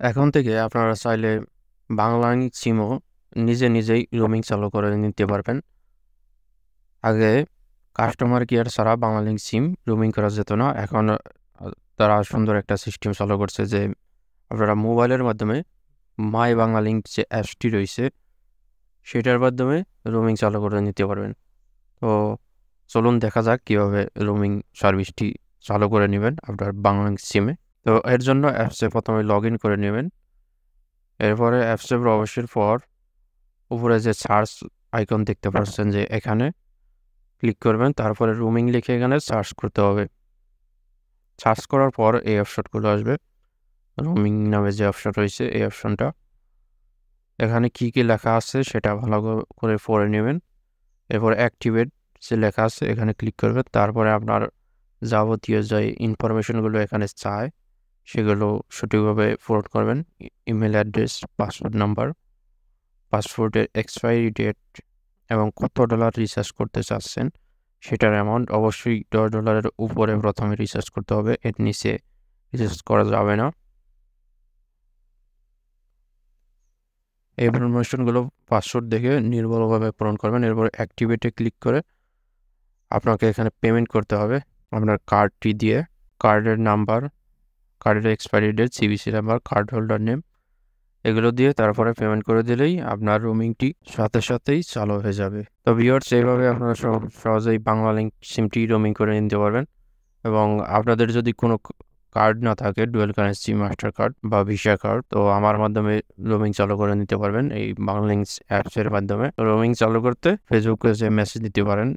এখন থেকে আপনারা চাইলে বাংলালিংক সিমও নিজেই রোমিং চালু করে নিতে পারবেন। আগে কাস্টমার কেয়ার ছাড়া বাংলালিংক সিম রোমিং করা যেত না। এখন তারা সুন্দর একটা সিস্টেম চালু করছে যে আপনারা মোবাইলের মাধ্যমে মাই বাংলালিংক যে অ্যাপসটি রয়েছে সেটার মাধ্যমে রোমিং চালু করে নিতে পারবেন। তো চলুন দেখা যাক কীভাবে রোমিং সার্ভিসটি চালু করে নেবেন আপনার বাংলালিংক সিমে। তো এর জন্য অ্যাপসে প্রথমে লগ ইন করে নেবেন। এরপরে অ্যাপসে প্রবেশের পর উপরে যে সার্চ আইকন দেখতে পাচ্ছেন যে এখানে ক্লিক করবেন, তারপরে রোমিং লিখে এখানে সার্চ করতে হবে। সার্চ করার পর এই অপশনগুলো আসবে, রোমিং নামে যে অপশন রয়েছে এই অপশনটা। এখানে কি লেখা আছে সেটা ভালো করে পড়ে নেবেন। এরপর অ্যাক্টিভেট যে লেখা আছে এখানে ক্লিক করবেন। তারপরে আপনার যাবতীয় যে ইনফরমেশনগুলো এখানে চায় সেগুলো সঠিকভাবে পূরণ করবেন। ইমেল অ্যাড্রেস, পাসওয়ার্ড নাম্বার, পাসপোর্টের এক্সপায়ারি ডেট এবং কত ডলার রিচার্জ করতে চাচ্ছেন সেটার অ্যামাউন্ট। অবশ্যই $10 উপরে প্রথমে রিচার্জ করতে হবে, এর নিচে রিচার্জ করা যাবে না। এই ইনফরমেশনগুলো পাসওয়ার্ড দেখে নির্ভুলভাবে পূরণ করবেন। এরপর অ্যাক্টিভেটে ক্লিক করে আপনাকে এখানে পেমেন্ট করতে হবে আপনার কার্ডটি দিয়ে। কার্ডের নাম্বার, কার্ডের expiry date, CVC number, card holder name এগুলো দিয়ে তারপরে পেমেন্ট করে দিলেই আপনার রোমিংটি সাথেই চালু হয়ে যাবে। তো ভিউয়ার্স, এইভাবে আপনারা সহজেই বাংলালিংক সিমটি রোমিং করে নিতে পারবেন। এবং আপনাদের যদি কোনো কার্ড না থাকে, ডুয়াল কারেন্সি মাস্টার কার্ড বা ভিসা কার্ড, তো আমার মাধ্যমে রোমিং চালু করে নিতে পারবেন এই বাংলালিংক অ্যাপসের মাধ্যমে। রোমিং চালু করতে ফেসবুকে যে মেসেজ দিতে পারেন,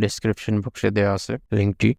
ডেসক্রিপশন বক্সে দেওয়া আছে লিঙ্কটি।